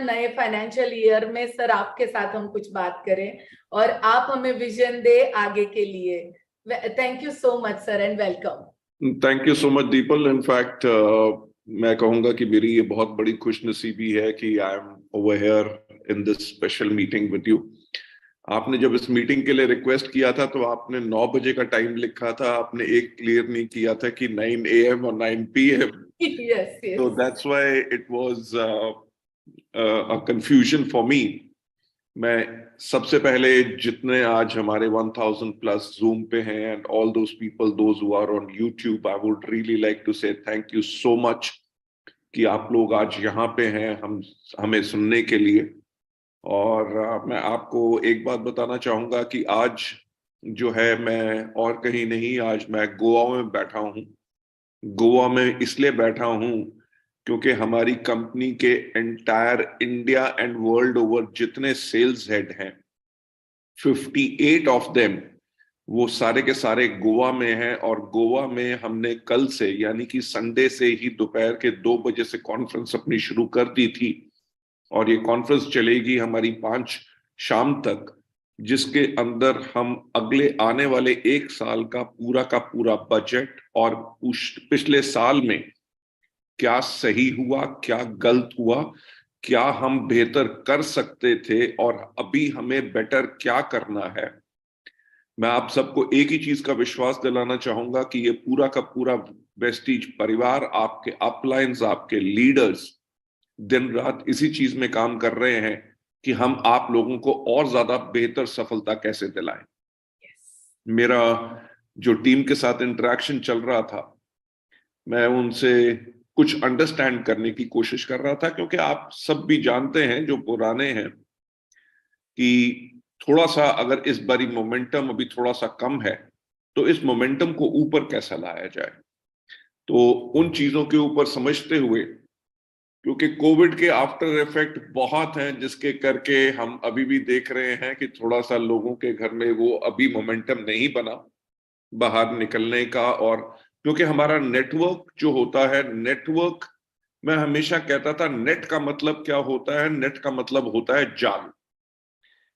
नए financial year में sir आपके साथ हम कुछ बात करें और आप हमें विजन दे आगे के लिए। Thank you so much sir and welcome. Thank you so much the people. In fact मैं कहूंगा कि मेरी ये बहुत बड़ी खुशनसीबी है कि I am over here in this special meeting with you. आपने जब इस मीटिंग के लिए रिक्वेस्ट किया था तो आपने 9 बजे का टाइम लिखा था, आपने एक क्लियर नहीं किया था कि 9 AM और 9 PM। yes, yes. So that's why it was a confusion for me. मैं सबसे पहले जितने आज हमारे 1000 प्लस जूम पे हैं and all those people those who are on YouTube, I would really like to say thank you so much कि आप लोग आज यहाँ पे हैं हमें सुनने के लिए। और मैं आपको एक बात बताना चाहूंगा कि आज जो है मैं और कहीं नहीं, आज मैं गोवा में बैठा हूँ। गोवा में इसलिए बैठा हूँ क्योंकि हमारी कंपनी के entire India and world over जितने सेल्स हेड हैं 58 ऑफ देम वो सारे के सारे गोवा में हैं। और गोवा में हमने कल से यानी कि संडे से ही दोपहर के 2 बजे से कॉन्फ्रेंस अपनी शुरू कर दी थी और ये कॉन्फ्रेंस चलेगी हमारी 5 शाम तक, जिसके अंदर हम अगले आने वाले 1 साल का पूरा बजट और पिछले साल में क्या सही हुआ, क्या गलत हुआ, क्या हम बेहतर कर सकते थे और अभी हमें बेटर क्या करना है। मैं आप सबको एक ही चीज का विश्वास दिलाना चाहूंगा कि ये पूरा का पूरा वेस्टीज परिवार, आपके अपलाइंस, आपके लीडर्स दिन रात इसी चीज में काम कर रहे हैं कि हम आप लोगों को और ज्यादा बेहतर सफलता कैसे दिलाएं। मेरा जो टीम के साथ इंटरेक्शन चल रहा था, मैं उनसे कुछ अंडरस्टैंड करने की कोशिश कर रहा था, क्योंकि आप सब भी जानते हैं जो पुराने हैं कि थोड़ा सा अगर इस बारी मोमेंटम अभी थोड़ा सा कम है तो इस मोमेंटम को ऊपर कैसा लाया जाए। तो उन चीजों के ऊपर समझते हुए, क्योंकि कोविड के आफ्टर इफेक्ट बहुत हैं जिसके करके हम अभी भी देख रहे हैं कि थोड़ा सा लोगों के घर में वो अभी मोमेंटम नहीं बना बाहर निकलने का। और क्योंकि हमारा नेटवर्क जो होता है, नेटवर्क मैं हमेशा कहता था नेट का मतलब क्या होता है, नेट का मतलब होता है जाल।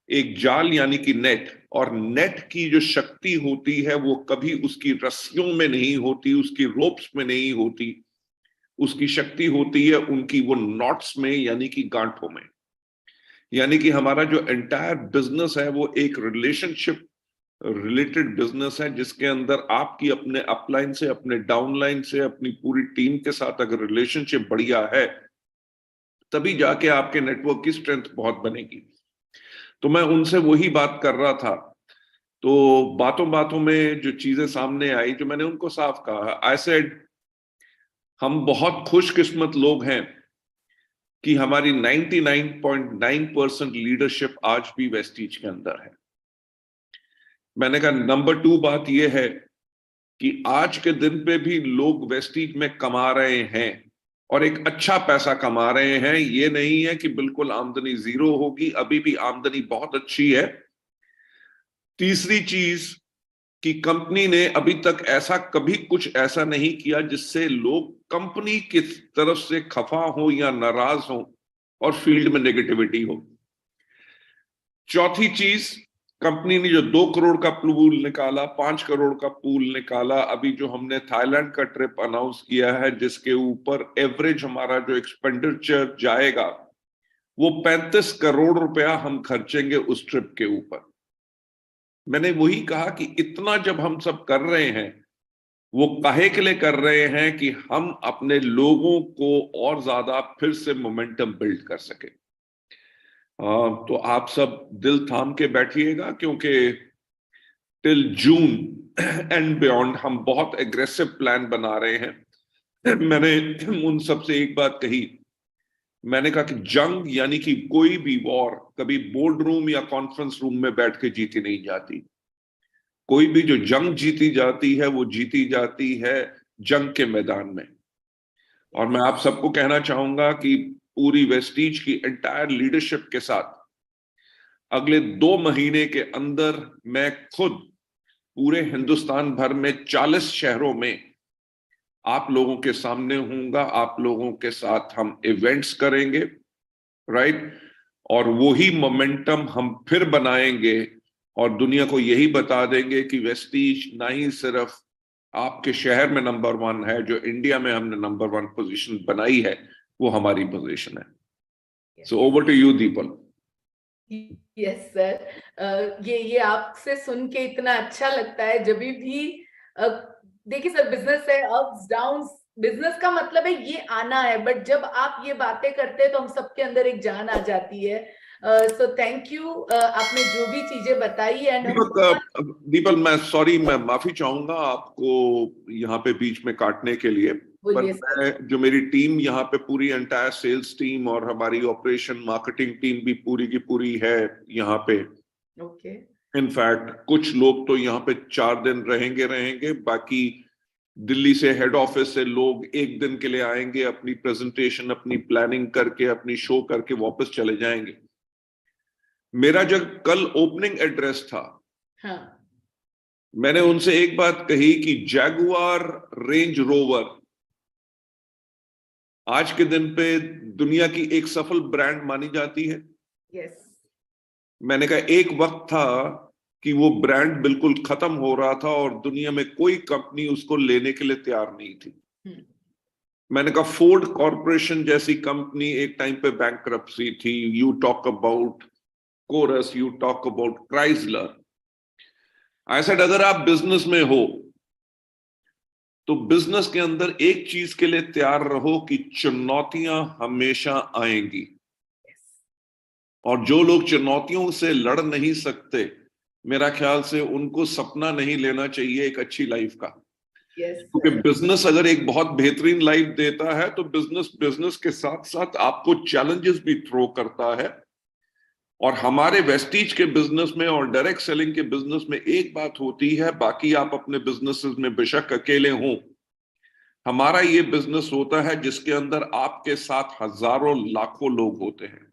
एक जाल यानी कि नेट, और नेट की जो शक्ति होती है वो कभी उसकी रस्सियों में नहीं होती, उसकी रोप्स में नहीं होती, उसकी शक्ति होती है उनकी वो नॉट्स में यानी कि गांठों में। यानी कि हमारा जो एंटायर बिजनेस है वो एक रिलेशनशिप रिलेटेड बिजनेस है, जिसके अंदर आपकी अपने अपलाइन से, अपने डाउनलाइन से, अपनी पूरी टीम के साथ अगर रिलेशनशिप बढ़िया है तभी जाके आपके नेटवर्क की स्ट्रेंथ बहुत बनेगी। तो मैं उनसे वही बात कर रहा था। तो बातों बातों में जो चीजें सामने आई, जो मैंने उनको साफ कहा, आई सेड हम बहुत खुशकिस्मत लोग हैं कि हमारी 99.9% लीडरशिप आज भी वेस्टीज के अंदर है। मैंने कहा नंबर 2 बात यह है कि आज के दिन पे भी लोग वेस्टीज में कमा रहे हैं और एक अच्छा पैसा कमा रहे हैं। ये नहीं है कि बिल्कुल आमदनी जीरो होगी, अभी भी आमदनी बहुत अच्छी है। तीसरी चीज कि कंपनी ने अभी तक ऐसा कभी कुछ ऐसा नहीं किया जिससे लोग कंपनी की तरफ से खफा हो या नाराज हो और फील्ड में नेगेटिविटी हो। चौथी चीज, कंपनी ने जो 2 करोड़ का पूल निकाला, 5 करोड़ का पूल निकाला, अभी जो हमने थाईलैंड का ट्रिप अनाउंस किया है जिसके ऊपर एवरेज हमारा जो एक्सपेंडिचर जाएगा वो 35 करोड़ रुपया हम खर्चेंगे उस ट्रिप के ऊपर। मैंने वही कहा कि इतना जब हम सब कर रहे हैं वो काहे के लिए कर रहे हैं कि हम अपने लोगों को और ज्यादा फिर से मोमेंटम बिल्ड कर सके। तो आप सब दिल थाम के बैठिएगा, क्योंकि टिल जून एंड बियॉन्ड हम बहुत एग्रेसिव प्लान बना रहे हैं। मैंने उन सब से एक बात कही, मैंने कहा कि जंग यानी कि कोई भी वॉर कभी बोर्ड रूम या कॉन्फ्रेंस रूम में बैठ के जीती नहीं जाती। कोई भी जो जंग जीती जाती है वो जीती जाती है जंग के मैदान में। और मैं आप सबको कहना चाहूंगा कि पूरी वेस्टीज की एंटायर लीडरशिप के साथ अगले 2 महीने के अंदर मैं खुद पूरे हिंदुस्तान भर में 40 शहरों में आप लोगों के सामने होऊंगा। आप लोगों के साथ हम इवेंट्स करेंगे, राइट? और वही मोमेंटम हम फिर बनाएंगे और दुनिया को यही बता देंगे कि वेस्टीज ना ही सिर्फ आपके शहर में नंबर 1 है, जो इंडिया में हमने नंबर 1 पोजीशन बनाई है वो हमारी पोजीशन है। So over to you Deepal. Yes sir, ये आपसे सुन के इतना अच्छा लगता है। जब भी देखिए सर, बिजनेस है, अप्स डाउन्स, बिजनेस का मतलब है ये आना है, बट जब आप ये बातें करते हैं तो हम सबके अंदर एक जान आ जाती है। सो थैंक यू, आपने जो भी चीजें बताई एंड दीपल मैं सॉरी, मैं माफी चाहूंगा आपको यहाँ पे बीच में काटने के लिए, पर मैं जो मेरी टीम यहाँ पे पूरी एंटायर सेल्स टीम और हमारी ऑपरेशन मार्केटिंग टीम भी पूरी की पूरी है यहाँ पे। ओके। इनफैक्ट कुछ लोग तो यहाँ पे 4 दिन रहेंगे, बाकी दिल्ली से हेड ऑफिस से लोग 1 दिन के लिए आएंगे, अपनी प्रेजेंटेशन, अपनी प्लानिंग करके, अपनी शो करके वापस चले जाएंगे। मेरा जब कल ओपनिंग एड्रेस था, हाँ, मैंने उनसे एक बात कही कि जैगुआर रेंज रोवर आज के दिन पे दुनिया की एक सफल ब्रांड मानी जाती है। यस। मैंने कहा एक वक्त था कि वो ब्रांड बिल्कुल खत्म हो रहा था और दुनिया में कोई कंपनी उसको लेने के लिए तैयार नहीं थी। मैंने कहा फोर्ड कॉरपोरेशन जैसी कंपनी एक टाइम पे बैंकरप्सी थी। You talk about Corus, you talk about Chrysler. I said अगर आप बिजनेस में हो तो बिजनेस के अंदर एक चीज के लिए तैयार रहो कि चुनौतियां हमेशा आएंगी, और जो लोग चुनौतियों से लड़ नहीं सकते, मेरा ख्याल से उनको सपना नहीं लेना चाहिए एक अच्छी लाइफ का। क्योंकि बिजनेस अगर एक बहुत बेहतरीन लाइफ देता है तो बिजनेस के साथ साथ आपको चैलेंजेस भी थ्रो करता है। और हमारे वेस्टीज के बिजनेस में और डायरेक्ट सेलिंग के बिजनेस में एक बात होती है, बाकी आप अपने बिजनेसेस में बेशक अकेले हों, हमारा ये बिजनेस होता है जिसके अंदर आपके साथ हजारों लाखों लोग होते हैं।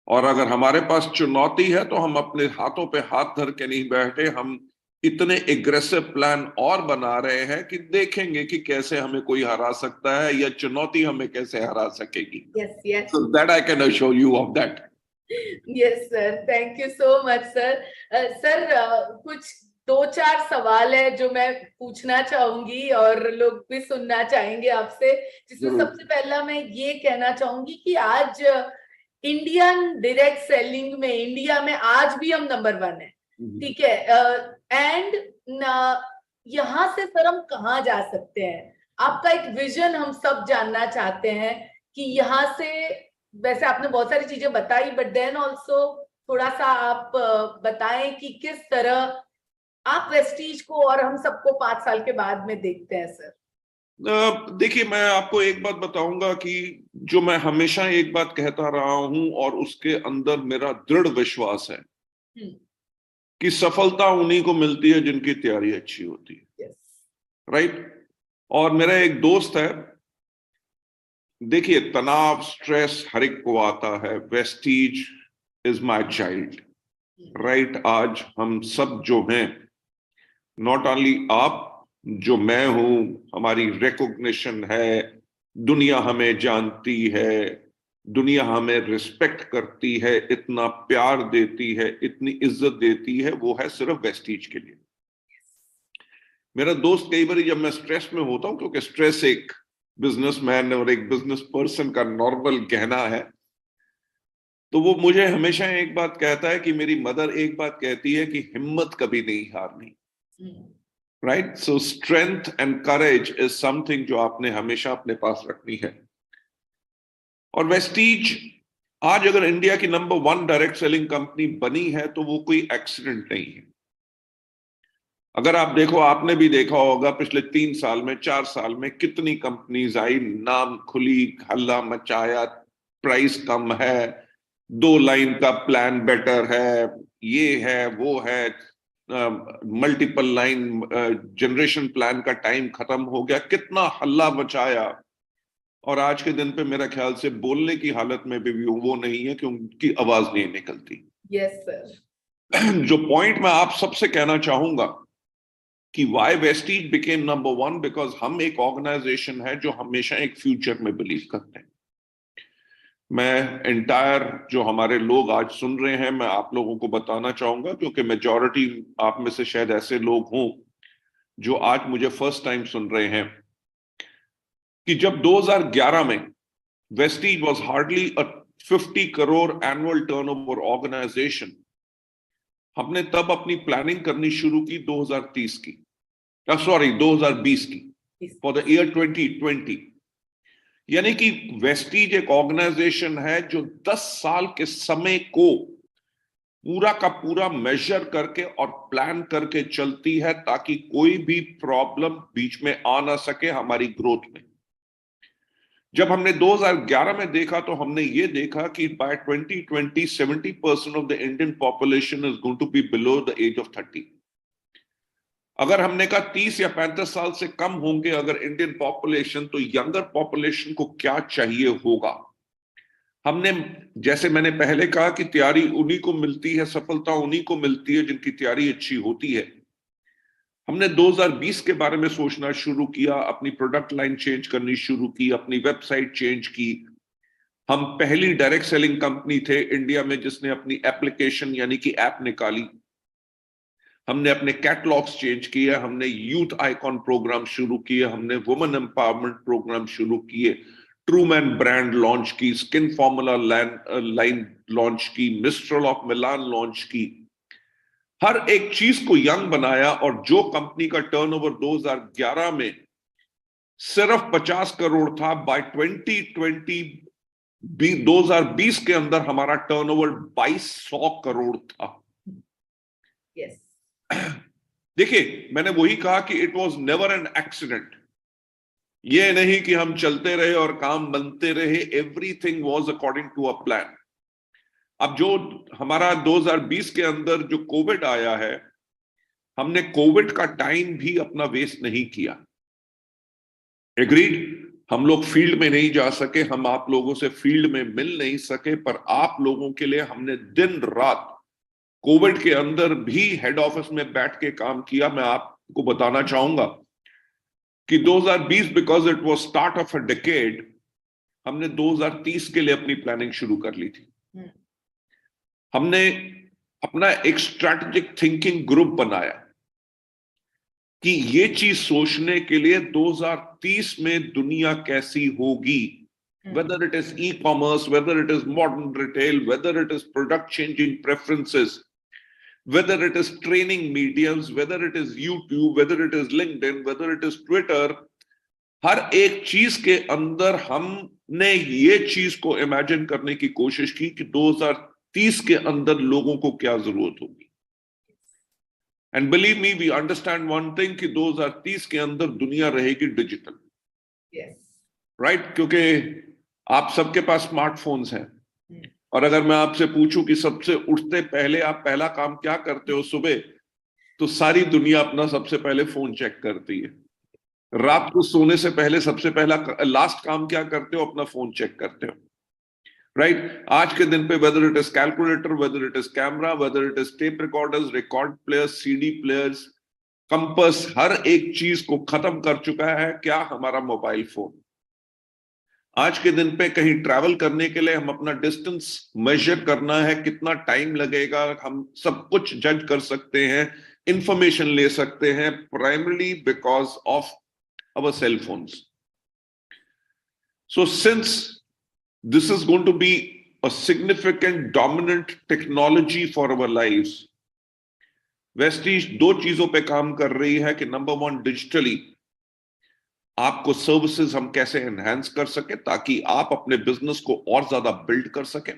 और अगर हमारे पास चुनौती है तो हम अपने हाथों पे हाथ धर के नहीं बैठे, हम इतने एग्रेसिव प्लान और बना रहे हैं कि देखेंगे कि कैसे हमें कोई हरा सकता है या चुनौती हमें कैसे हरा सकेगी। So that I can assure you of that. Yes sir, thank you so much sir. Sir कुछ 2-4 सवाल है जो मैं पूछना चाहूंगी और लोग भी सुनना चाहेंगे आपसे, जिसमें सबसे पहला मैं ये कहना चाहूंगी कि आज इंडियन डायरेक्ट सेलिंग में इंडिया में आज भी हम नंबर 1 है, ठीक है, एंड यहाँ से सर हम कहाँ जा सकते हैं? आपका एक विजन हम सब जानना चाहते हैं कि यहाँ से, वैसे आपने बहुत सारी चीजें बताई, बट देन ऑल्सो थोड़ा सा आप बताएं कि किस तरह आप वेस्टीज को और हम सबको 5 साल के बाद में देखते हैं सर। देखिए मैं आपको एक बात बताऊंगा कि जो मैं हमेशा एक बात कहता रहा हूं और उसके अंदर मेरा दृढ़ विश्वास है कि सफलता उन्हीं को मिलती है जिनकी तैयारी अच्छी होती है। राइट? और मेरा एक दोस्त है, देखिए तनाव, स्ट्रेस हर एक को आता है। Vestige is my child, right? आज हम सब जो हैं, नॉट ओनली आप, जो मैं हूं, हमारी रिकॉग्निशन है, दुनिया हमें जानती है, दुनिया हमें रिस्पेक्ट करती है, इतना प्यार देती है, इतनी इज्जत देती है, वो है सिर्फ वेस्टीज के लिए। मेरा दोस्त कई बार जब मैं स्ट्रेस में होता हूं, क्योंकि स्ट्रेस एक बिजनेसमैन और एक बिजनेस पर्सन का नॉर्मल कहना है, तो वो मुझे हमेशा एक बात कहता है कि मेरी मदर एक बात कहती है कि हिम्मत कभी नहीं हारनी। Right? So strength and courage is something जो आपने हमेशा अपने पास रखनी है। और वेस्टीज आज अगर इंडिया की नंबर 1 डायरेक्ट सेलिंग कंपनी बनी है तो वो कोई एक्सीडेंट नहीं है। अगर आप देखो, आपने भी देखा होगा पिछले 3 साल में, 4 साल में कितनी कंपनीज आई, नाम खुली, हल्ला मचाया, प्राइस कम है, 2 लाइन का प्लान बेटर है, ये है वो है, मल्टीपल लाइन जनरेशन प्लान का टाइम खत्म हो गया, कितना हल्ला मचाया। और आज के दिन पे मेरा ख्याल से बोलने की हालत में भी वो नहीं है कि उनकी आवाज नहीं निकलती। Yes sir. जो पॉइंट मैं आप सबसे कहना चाहूंगा कि why Vestige became number 1, because हम एक ऑर्गेनाइजेशन है जो हमेशा एक फ्यूचर में बिलीव करते हैं। मैं एंटायर जो हमारे लोग आज सुन रहे हैं, मैं आप लोगों को बताना चाहूंगा, क्योंकि मेजॉरिटी आप में से शायद ऐसे लोग हों जो आज मुझे फर्स्ट टाइम सुन रहे हैं, कि जब 2011 में Vestige was hardly a 50 crore annual turnover organisation, हमने तब अपनी प्लानिंग करनी शुरू की 2030 की, सॉरी 2020 की, फॉर द ईयर 2020। यानी कि वेस्टीज एक ऑर्गेनाइजेशन है जो 10 साल के समय को पूरा का पूरा मेजर करके और प्लान करके चलती है, ताकि कोई भी प्रॉब्लम बीच में आ ना सके हमारी ग्रोथ में। जब हमने 2011 में देखा तो हमने ये देखा कि by 2020 70% of the Indian population is going to be below the age of 30। अगर हमने कहा 30 या 35 साल से कम होंगे अगर इंडियन पॉपुलेशन, तो यंगर पॉपुलेशन को क्या चाहिए होगा। हमने, जैसे मैंने पहले कहा कि तैयारी उन्हीं को मिलती है, सफलता उन्हीं को मिलती है जिनकी तैयारी अच्छी होती है। हमने 2020 के बारे में सोचना शुरू किया, अपनी प्रोडक्ट लाइन चेंज करनी शुरू की, अपनी वेबसाइट चेंज की। हम पहली डायरेक्ट सेलिंग कंपनी थे इंडिया में जिसने अपनी एप्लीकेशन यानी कि ऐप निकाली। हमने अपने कैटलॉग्स चेंज किए, हमने यूथ आइकॉन प्रोग्राम शुरू किए, हमने वुमेन एम्पावरमेंट प्रोग्राम शुरू किए, ट्रू मैन ब्रांड लॉन्च की, स्किन फॉर्मूला लाइन लॉन्च की, मिस्ट्रल ऑफ मिलान लॉन्च की। हर एक चीज को यंग बनाया, और जो कंपनी का टर्नओवर 2011 में सिर्फ 50 करोड़ था, बाय 2020 के अंदर हमारा टर्नओवर 2200 करोड़ था। यस। देखिए, मैंने वही कहा कि it was never an accident. ये नहीं कि हम चलते रहे और काम बनते रहे, everything was according to a plan. अब जो हमारा 2020 के अंदर जो कोविड आया है, हमने कोविड का टाइम भी अपना वेस्ट नहीं किया। एग्रीड, हम लोग फील्ड में नहीं जा सके, हम आप लोगों से फील्ड में मिल नहीं सके, पर आप लोगों के लिए हमने दिन रात कोविड के अंदर भी हेड ऑफिस में बैठ के काम किया। मैं आपको बताना चाहूंगा कि 2020 because it was start of a decade, हमने 2030 के लिए अपनी प्लानिंग शुरू कर ली थी। हमने अपना एक स्ट्रैटेजिक थिंकिंग ग्रुप बनाया कि ये चीज सोचने के लिए 2030 में दुनिया कैसी होगी, weather it is e commerce, weather it is modern retail, weather it is product changing preferences, whether it is training mediums, whether it is YouTube, whether it is LinkedIn, whether it is Twitter, हर एक चीज के अंदर हमने ये चीज को imagine करने की कोशिश की कि 2030 के अंदर लोगों को क्या जरूरत होगी। And believe me, we understand one thing कि 2030 के अंदर दुनिया रहेगी डिजिटल। राइट, क्योंकि आप सबके पास स्मार्टफोन्स हैं, और अगर मैं आपसे पूछूं कि सबसे उठते पहले आप पहला काम क्या करते हो सुबह, तो सारी दुनिया अपना सबसे पहले फोन चेक करती है। रात को सोने से पहले सबसे पहला लास्ट काम क्या करते हो, अपना फोन चेक करते हो। राइट, आज के दिन पे whether it is calculator, whether it is camera, whether it is tape recorders, record players, CD players, compass, हर एक चीज को खत्म कर चुका है क्या, हमारा मोबाइल फोन। आज के दिन पे कहीं ट्रैवल करने के लिए हम अपना डिस्टेंस मेजर करना है, कितना टाइम लगेगा, हम सब कुछ जज कर सकते हैं, इंफॉर्मेशन ले सकते हैं, primarily because of our cell phones. So since this is going to be a significant dominant technology for our lives, Vestige दो चीजों पे काम कर रही है कि नंबर वन, डिजिटली आपको सर्विसेज हम कैसे एनहांस कर सके ताकि आप अपने बिजनेस को और ज्यादा बिल्ड कर सकें।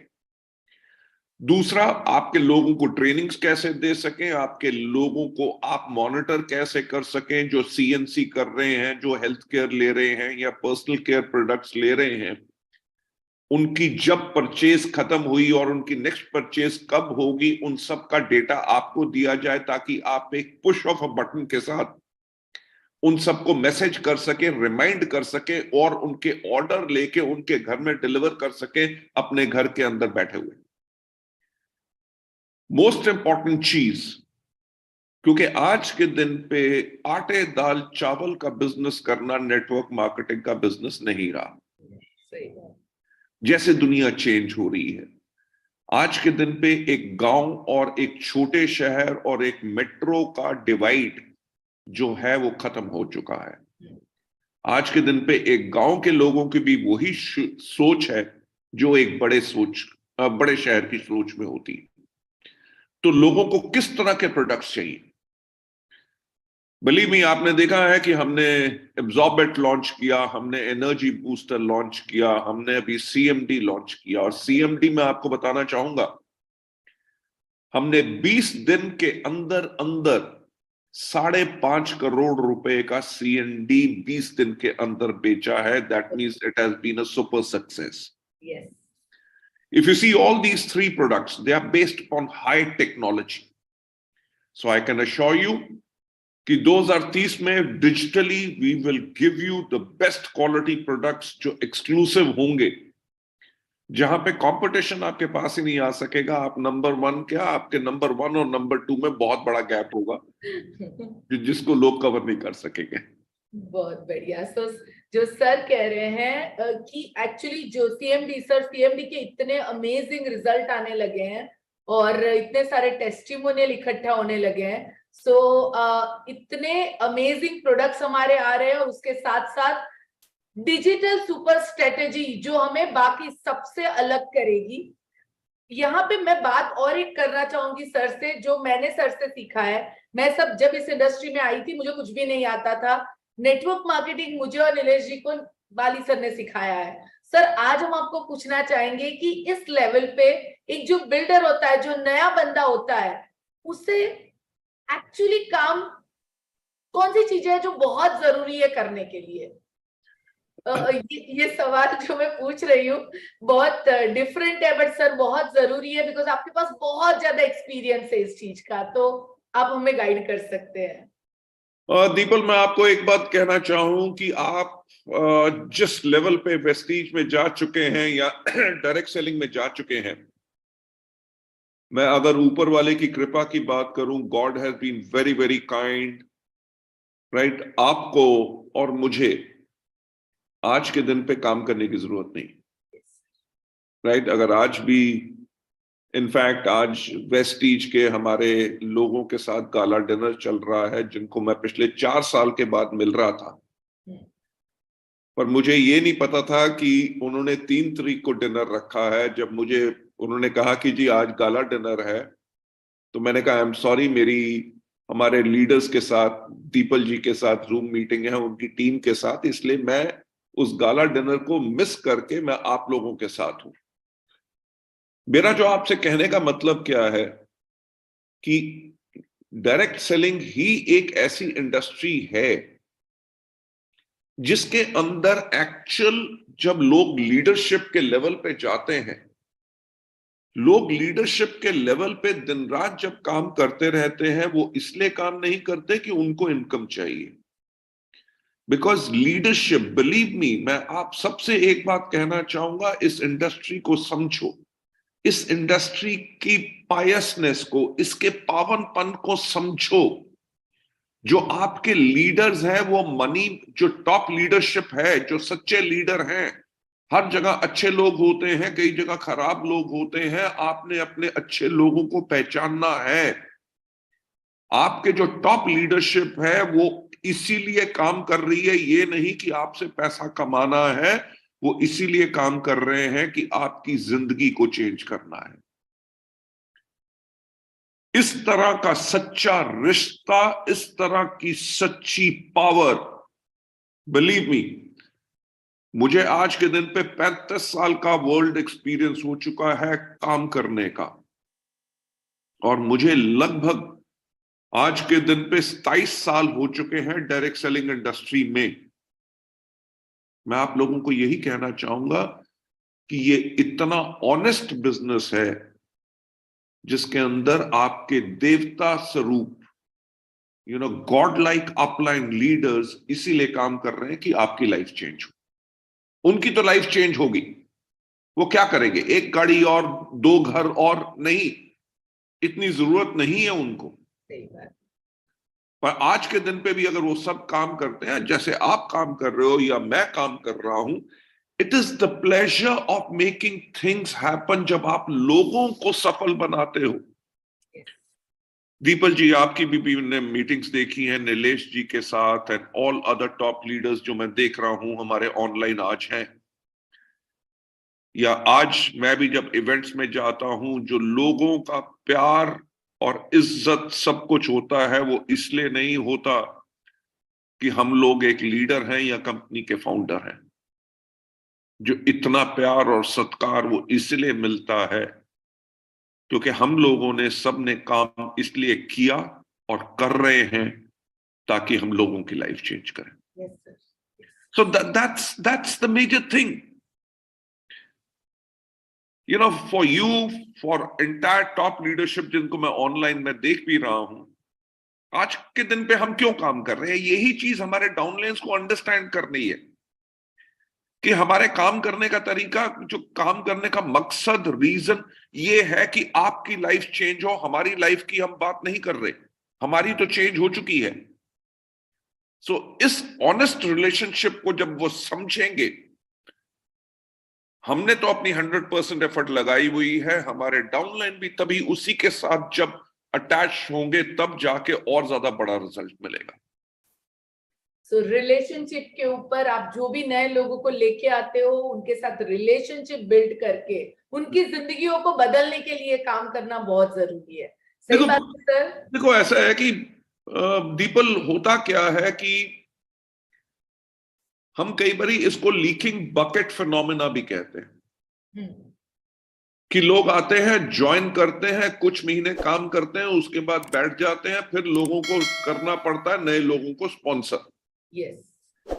दूसरा, आपके लोगों को ट्रेनिंग्स कैसे दे सकें, आपके लोगों को आप मॉनिटर कैसे कर सकें, जो सीएनसी कर रहे हैं, जो हेल्थ केयर ले रहे हैं या पर्सनल केयर प्रोडक्ट्स ले रहे हैं, उनकी जब परचेज खत्म हुई और उनकी नेक्स्ट परचेज कब होगी, उन सब का डेटा आपको दिया जाए ताकि आप एक पुश ऑफ अ बटन के साथ उन सबको मैसेज कर सके, रिमाइंड कर सके और उनके ऑर्डर लेके उनके घर में डिलीवर कर सके अपने घर के अंदर बैठे हुए। मोस्ट इंपॉर्टेंट चीज, क्योंकि आज के दिन पे आटे दाल चावल का बिजनेस करना नेटवर्क मार्केटिंग का बिजनेस नहीं रहा। जैसे दुनिया चेंज हो रही है। आज के दिन पे एक गांव और एक छोटे शहर और एक मेट्रो का डिवाइड जो है वो खत्म हो चुका है। आज के दिन पे एक गांव के लोगों की भी वही सोच है जो एक बड़े शहर की सोच में होती है। तो लोगों को किस तरह के प्रोडक्ट्स चाहिए? बिलीव मी, आपने देखा है कि हमने एब्जॉर्बेट लॉन्च किया, हमने एनर्जी बूस्टर लॉन्च किया, हमने अभी सीएमडी लॉन्च किया। और सीएमडी में आपको बताना चाहूंगा, हमने 20 दिन के अंदर अंदर 5.5 करोड़ रुपए का सीएनडी 20 दिन के अंदर बेचा है। That means it has been a super success. Yes. If you see all these three products, they are based upon high technology. So I can assure you कि 2030 में digitally we will give you the best quality products जो exclusive होंगे, जहां पे competition आपके पास ही नहीं आ सकेगा। आप नंबर 1 क्या, आपके नंबर 1 और नंबर 2 में बहुत बड़ा गैप होगा जिसको लोग कवर नहीं कर सकेंगे। बहुत बढ़िया। सो जो सर कह रहे हैं कि एक्चुअली जो सीएमडी के इतने अमेजिंग रिजल्ट आने लगे हैं और इतने सारे टेस्टिमोनियल इकट्ठा होने लगे हैं। सो इतने अमेजिंग प्रोडक्ट्स हमारे आ रहे हैं, उसके साथ साथ डिजिटल सुपर स्ट्रेटेजी जो हमें बाकी सबसे अलग करेगी। यहाँ पे मैं बात और एक करना चाहूंगी सर से, जो मैंने सर से सीखा है। मैं जब इस इंडस्ट्री में आई थी मुझे कुछ भी नहीं आता था। नेटवर्क मार्केटिंग मुझे और नीलेश जी को वाली सर ने सिखाया है। सर आज हम आपको पूछना चाहेंगे कि इस लेवल पे एक जो बिल्डर होता है, जो नया बंदा होता है, उसे एक्चुअली काम कौन सी चीजें हैं जो बहुत जरूरी है करने के लिए? ये सवाल जो मैं पूछ रही हूँ बहुत डिफरेंट है, बट सर बहुत जरूरी है बिकॉज आपके पास बहुत ज्यादा एक्सपीरियंस है इस चीज का, तो आप हमें गाइड कर सकते हैं। दीपल, मैं आपको एक बात कहना चाहूं कि आप जिस लेवल पे वेस्टीज में जा चुके हैं या डायरेक्ट सेलिंग में जा चुके हैं, मैं अगर ऊपर वाले की कृपा की बात करूं, God has been very very kind, right? आपको और मुझे आज के दिन पे काम करने की जरूरत नहीं, राइट? अगर आज भी इनफैक्ट आज वेस्टीज के हमारे लोगों के साथ गाला डिनर चल रहा है, जिनको मैं पिछले 4 साल के बाद मिल रहा था, पर मुझे ये नहीं पता था कि उन्होंने 3 तारीख को डिनर रखा है। जब मुझे उन्होंने कहा कि जी आज गाला डिनर है, तो मैंने कहा आई एम सॉरी, मेरी हमारे लीडर्स के साथ, दीपल जी के साथ जूम मीटिंग है उनकी टीम के साथ, इसलिए मैं उस गाला डिनर को मिस करके मैं आप लोगों के साथ हूं। मेरा जो आपसे कहने का मतलब क्या है कि डायरेक्ट सेलिंग ही एक ऐसी इंडस्ट्री है जिसके अंदर एक्चुअल जब लोग लीडरशिप के लेवल पे जाते हैं, लोग लीडरशिप के लेवल पे दिन रात जब काम करते रहते हैं, वो इसलिए काम नहीं करते कि उनको इनकम चाहिए। बिकॉज लीडरशिप, बिलीव मी, मैं आप सबसे एक बात कहना चाहूंगा, इस इंडस्ट्री को समझो, इस इंडस्ट्री की पायसनेस को, इसके पावनपन को समझो। जो आपके लीडर्स हैं वो मनी, जो टॉप लीडरशिप है, जो सच्चे लीडर हैं, हर जगह अच्छे लोग होते हैं, कई जगह खराब लोग होते हैं। आपने अपने अच्छे लोगों को पहचानना है। आपके जो टॉप लीडरशिप है वो इसीलिए काम कर रही है, ये नहीं कि आपसे पैसा कमाना है, वो इसीलिए काम कर रहे हैं कि आपकी जिंदगी को चेंज करना है। इस तरह का सच्चा रिश्ता, इस तरह की सच्ची पावर, बिलीव मी, मुझे आज के दिन पे 35 साल का वर्ल्ड एक्सपीरियंस हो चुका है काम करने का, और मुझे लगभग आज के दिन पे 27 साल हो चुके हैं डायरेक्ट सेलिंग इंडस्ट्री में। मैं आप लोगों को यही कहना चाहूंगा कि ये इतना ऑनेस्ट बिजनेस है जिसके अंदर आपके देवता स्वरूप, गॉड लाइक अपलाइन लीडर्स इसीलिए काम कर रहे हैं कि आपकी लाइफ चेंज हो। उनकी तो लाइफ चेंज होगी, वो क्या करेंगे? 1 गाड़ी और 2 घर और नहीं, इतनी जरूरत नहीं है उनको। पर आज के दिन पे भी अगर वो सब काम करते हैं जैसे आप काम कर रहे हो या मैं काम कर रहा हूं, it is the pleasure of making things happen जब आप लोगों को सफल बनाते हो। दीपल जी, आपकी भी ने मीटिंग्स देखी हैं नीलेश जी के साथ and all other top leaders जो मैं देख रहा हूं हमारे ऑनलाइन आज हैं, या आज मैं भी जब इवेंट्स में जाता हूं, जो लोगों का प्यार और इज्जत सब कुछ होता है, वो इसलिए नहीं होता कि हम लोग एक लीडर हैं या कंपनी के फाउंडर हैं। जो इतना प्यार और सत्कार वो इसलिए मिलता है क्योंकि हम लोगों ने सबने काम इसलिए किया और कर रहे हैं ताकि हम लोगों की लाइफ चेंज करें। Yes, sir. So that's the major thing. You know, for you, for entire top leadership जिनको मैं ऑनलाइन में देख भी रहा हूं, आज के दिन पे हम क्यों काम कर रहे हैं, यही चीज हमारे डाउनलाइंस को अंडरस्टैंड करनी है कि हमारे काम करने का तरीका, जो काम करने का मकसद, रीजन ये है कि आपकी लाइफ चेंज हो। हमारी लाइफ की हम बात नहीं कर रहे, हमारी तो चेंज हो चुकी है। सो इस ऑनेस्ट रिलेशनशिप को जब वो समझेंगे, हमने तो अपनी 100% एफर्ट लगाई हुई है, हमारे डाउनलाइन भी तभी उसी के साथ जब अटैच होंगे तब जाके और ज्यादा बड़ा रिजल्ट मिलेगा। सो रिलेशनशिप के ऊपर आप जो भी नए लोगों को लेके आते हो, उनके साथ रिलेशनशिप बिल्ड करके उनकी जिंदगियों को बदलने के लिए काम करना बहुत जरूरी है। सही बात है सर? देखो ऐसा है कि दीपल, होता क्या है कि हम कई बारी इसको लीकिंग बकेट फिनोमेना भी कहते हैं कि लोग आते हैं, ज्वाइन करते हैं, कुछ महीने काम करते हैं, उसके बाद बैठ जाते हैं, फिर लोगों को करना पड़ता है नए लोगों को स्पॉन्सर। यस।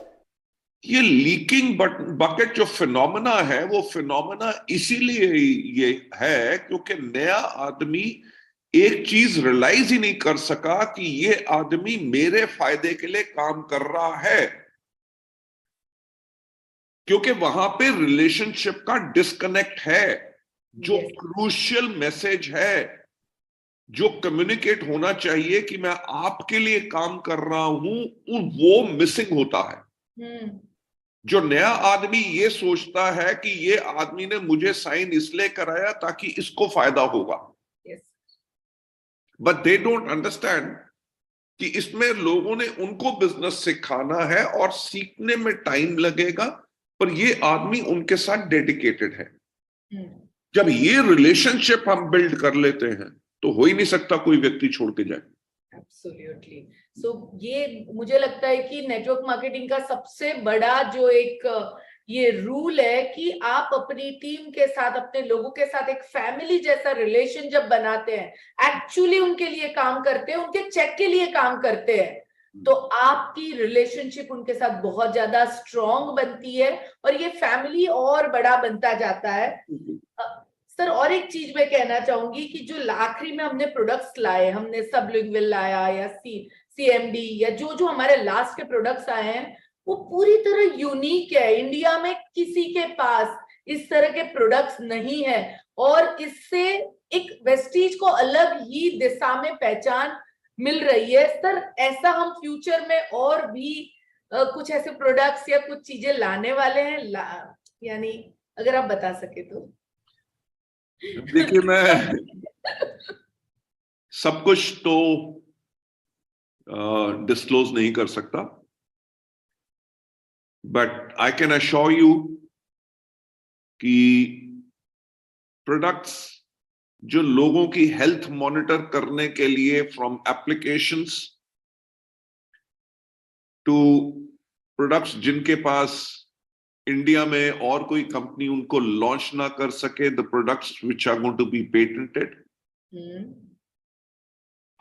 ये लीकिंग बकेट जो फिनोमेना है, वो फिनोमेना इसीलिए ये है क्योंकि नया आदमी एक चीज रियलाइज ही नहीं कर सका कि ये आदमी मेरे फायदे के लिए काम कर रहा है, क्योंकि वहां पे रिलेशनशिप का डिस्कनेक्ट है। जो क्रूशियल मैसेज है, जो कम्युनिकेट होना चाहिए कि मैं आपके लिए काम कर रहा हूं, वो मिसिंग होता है। जो नया आदमी ये सोचता है कि ये आदमी ने मुझे साइन इसलिए कराया ताकि इसको फायदा होगा, बट दे डोंट अंडरस्टैंड कि इसमें लोगों ने उनको बिजनेस सिखाना है और सीखने में टाइम लगेगा, पर ये आदमी उनके साथ डेडिकेटेड है। जब ये रिलेशनशिप हम बिल्ड कर लेते हैं तो हो ही नहीं सकता कोई व्यक्ति छोड़ के जाए। एब्सोल्युटली। सो ये मुझे लगता है कि नेटवर्क मार्केटिंग का सबसे बड़ा जो एक ये रूल है कि आप अपनी टीम के साथ, अपने लोगों के साथ एक फैमिली जैसा रिलेशन जब बनाते हैं, एक्चुअली उनके लिए काम करते हैं, उनके चेक के लिए काम करते हैं, तो आपकी रिलेशनशिप उनके साथ बहुत ज्यादा स्ट्रॉन्ग बनती है और ये फैमिली और बड़ा बनता जाता है। सर, और एक चीज मैं कहना चाहूंगी कि जो आखिरी में हमने प्रोडक्ट्स लाए, हमने सबलिंगुअल लाया या CMD या जो हमारे लास्ट के प्रोडक्ट्स आए हैं, वो पूरी तरह यूनिक है। इंडिया में किसी के पास इस तरह के प्रोडक्ट्स नहीं है और इससे एक वेस्टीज को अलग ही दिशा में पहचान मिल रही है। सर, ऐसा हम फ्यूचर में और भी कुछ ऐसे प्रोडक्ट्स या कुछ चीजें लाने वाले हैं, यानी अगर आप बता सके तो। देखिए, मैं सब कुछ तो डिस्क्लोज नहीं कर सकता, but I can assure you कि प्रोडक्ट्स जो लोगों की हेल्थ मॉनिटर करने के लिए, फ्रॉम एप्लीकेशंस टू प्रोडक्ट्स जिनके पास इंडिया में और कोई कंपनी उनको लॉन्च ना कर सके, the products which are going to be patented,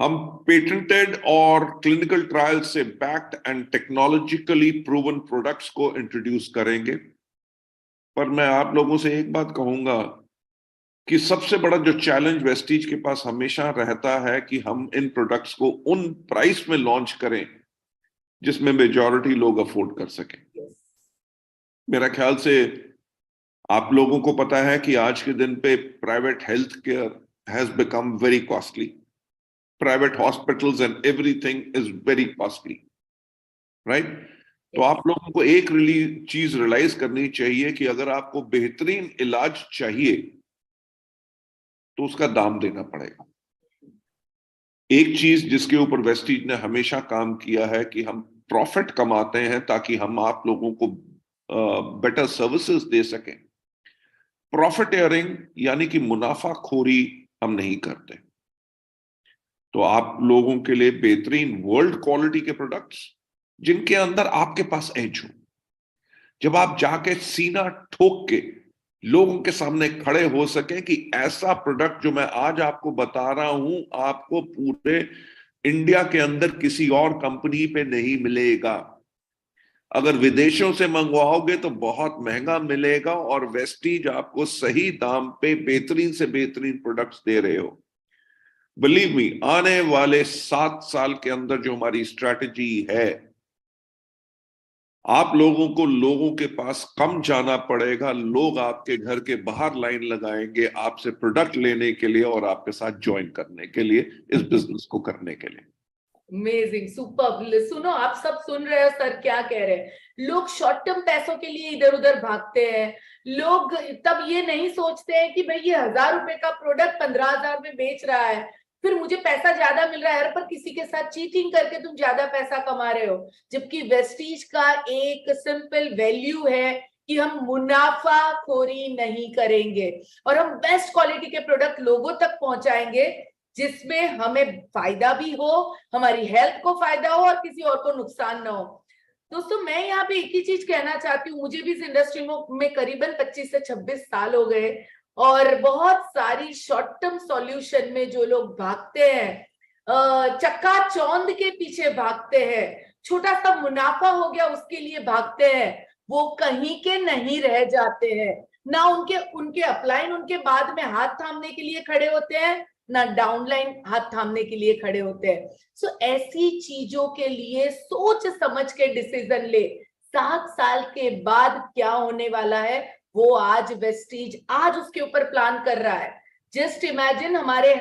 हम पेटेंटेड और क्लिनिकल ट्रायल से backed and technologically proven products को इंट्रोड्यूस करेंगे। पर मैं आप लोगों से एक बात कहूंगा कि सबसे बड़ा जो चैलेंज वेस्टीज के पास हमेशा रहता है कि हम इन प्रोडक्ट्स को उन प्राइस में लॉन्च करें जिसमें मेजॉरिटी लोग अफोर्ड कर सकें। मेरा ख्याल से आप लोगों को पता है कि आज के दिन पे private health care has become very costly, private hospitals and everything is very costly, right? तो आप लोगों को एक चीज रियलाइज करनी चाहिए कि अगर आपको बेहतरीन इलाज चाहिए तो उसका दाम देना पड़ेगा। एक चीज जिसके ऊपर वेस्टीज ने हमेशा काम किया है कि हम प्रॉफिट कमाते हैं ताकि हम आप लोगों को बेटर सर्विसेज दे सकें। प्रॉफिटियरिंग यानी कि मुनाफाखोरी हम नहीं करते। तो आप लोगों के लिए बेहतरीन वर्ल्ड क्वालिटी के प्रोडक्ट्स जिनके अंदर आपके पास एज हो, जब आप जाके सीना ठोक के लोगों के सामने खड़े हो सके कि ऐसा प्रोडक्ट जो मैं आज आपको बता रहा हूं आपको पूरे इंडिया के अंदर किसी और कंपनी पे नहीं मिलेगा। अगर विदेशों से मंगवाओगे तो बहुत महंगा मिलेगा और वेस्टीज आपको सही दाम पे बेहतरीन से बेहतरीन प्रोडक्ट्स दे रहे हो। बिलीव मी, आने वाले 7 साल के अंदर जो हमारी स्ट्रैटेजी है, आप लोगों को लोगों के पास कम जाना पड़ेगा। लोग आपके घर के बाहर लाइन लगाएंगे आपसे प्रोडक्ट लेने के लिए और आपके साथ ज्वाइन करने के लिए, इस बिजनेस को करने के लिए। Amazing, super. सुनो, आप सब सुन रहे हो सर क्या कह रहे हैं। लोग शॉर्ट टर्म पैसों के लिए इधर उधर भागते हैं। लोग तब ये नहीं सोचते हैं कि भाई ये 1000 रुपए का प्रोडक्ट 15,000 में बेच रहा है, फिर मुझे पैसा ज्यादा मिल रहा है, पर किसी के साथ चीटिंग करके तुम ज्यादा पैसा कमा रहे हो। जबकि वेस्टीज का एक सिंपल वैल्यू है कि हम मुनाफाखोरी नहीं करेंगे और हम बेस्ट क्वालिटी के प्रोडक्ट लोगों तक पहुंचाएंगे जिसमें हमें फायदा भी हो, हमारी हेल्थ को फायदा हो और किसी और को नुकसान ना हो। दोस्तों, मैं यहाँ पे एक ही चीज कहना चाहती हूँ, मुझे भी इस इंडस्ट्री में करीबन 25 से 26 साल हो गए और बहुत सारी शॉर्ट टर्म सॉल्यूशन में जो लोग भागते हैं, चक्काचौंध के पीछे भागते हैं, छोटा सा मुनाफा हो गया उसके लिए भागते हैं, वो कहीं के नहीं रह जाते हैं। ना उनके अपलाइन उनके बाद में हाथ थामने के लिए खड़े होते हैं, ना डाउनलाइन हाथ थामने के लिए खड़े होते हैं। सो ऐसी चीजों के लिए सोच समझ के डिसीजन ले। 7 साल के बाद क्या होने वाला है वो आज वेस्टीज आज उसके ऊपर प्लान कर रहा है। जस्ट इमेजिन हमारी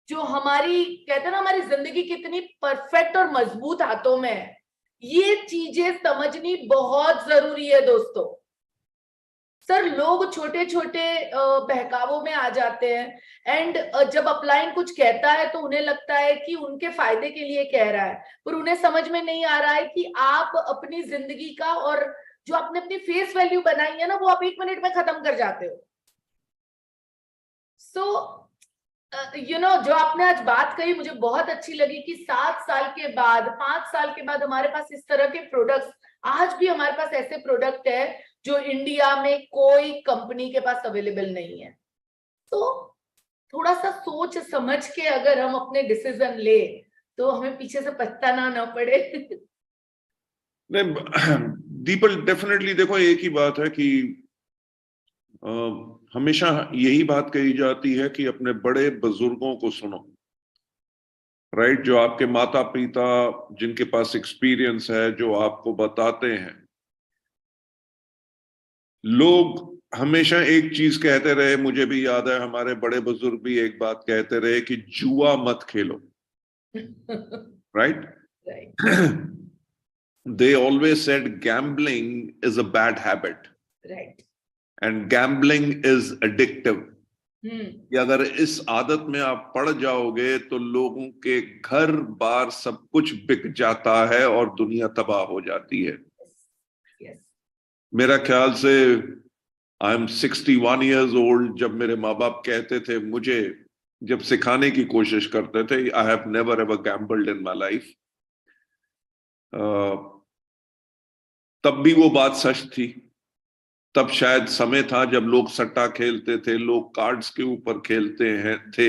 कहते हैं ना, हमारी जिंदगी कितनी परफेक्ट और मजबूत हाथों में है। ये चीजें समझनी बहुत जरूरी है दोस्तों। सर, लोग छोटे छोटे बहकावों में आ जाते हैं एंड जब अपलाइन कुछ कहता है तो उन्हें लगता है कि उनके फायदे के लिए कह रहा है, पर उन्हें समझ में नहीं आ रहा है कि आप अपनी जिंदगी का और जो आपने अपनी फेस वैल्यू बनाई है ना, वो आप 1 मिनट में खत्म कर जाते हो। सो जो आपने आज बात कही मुझे बहुत अच्छी लगी कि 7 साल के बाद, 5 साल के बाद हमारे पास इस तरह के प्रोडक्ट्स, आज भी हमारे पास ऐसे प्रोडक्ट है जो इंडिया में कोई कंपनी के पास अवेलेबल नहीं है। तो थोड़ा सा सोच समझ के अगर हम अपने डिसीजन ले तो हमें पीछे से पछताना ना पड़े। नहीं दीपल, डेफिनेटली देखो, एक ही बात है कि हमेशा यही बात कही जाती है कि अपने बड़े बुजुर्गों को सुनो, राइट? जो आपके माता पिता जिनके पास एक्सपीरियंस है, जो आपको बताते हैं। लोग हमेशा एक चीज कहते रहे, मुझे भी याद है हमारे बड़े बुजुर्ग भी एक बात कहते रहे कि जुआ मत खेलो, right? They always said gambling is a bad habit, right? and gambling is addictive. कि अगर इस आदत में आप पड़ जाओगे तो लोगों के घर बार सब कुछ बिक जाता है और दुनिया तबाह हो जाती है। yes. मेरा ख्याल से आई एम 61 years old, जब मेरे माँ बाप कहते थे, मुझे जब सिखाने की कोशिश करते थे, I have never ever gambled in my life, तब भी वो बात सच थी। तब शायद समय था जब लोग सट्टा खेलते थे, लोग कार्ड्स के ऊपर खेलते थे।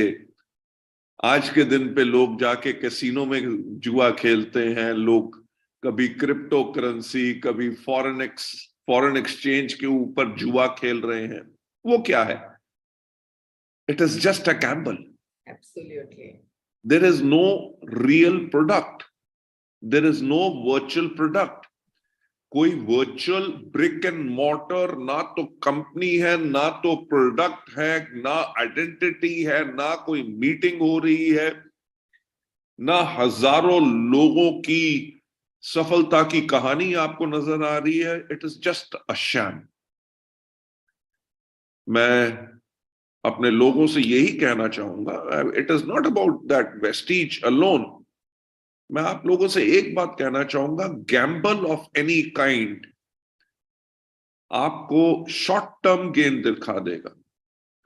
आज के दिन पे लोग जाके कैसीनो में जुआ खेलते हैं, लोग कभी क्रिप्टो करेंसी, कभी फॉरेन एक्सचेंज के ऊपर जुआ खेल रहे हैं। वो क्या है? It is just a gamble. Absolutely. There is no real product. There is no virtual product. कोई वर्चुअल ब्रिक एंड मॉर्टर ना तो कंपनी है, ना तो प्रोडक्ट है, ना आइडेंटिटी है, ना कोई मीटिंग हो रही है, ना हजारों लोगों की सफलता की कहानी आपको नजर आ रही है, it is just a sham. मैं अपने लोगों से यही कहना चाहूंगा, it is not about that Vestige alone. मैं आप लोगों से एक बात कहना चाहूंगा, गैम्बल ऑफ एनी काइंड आपको शॉर्ट टर्म गेन दिखा देगा।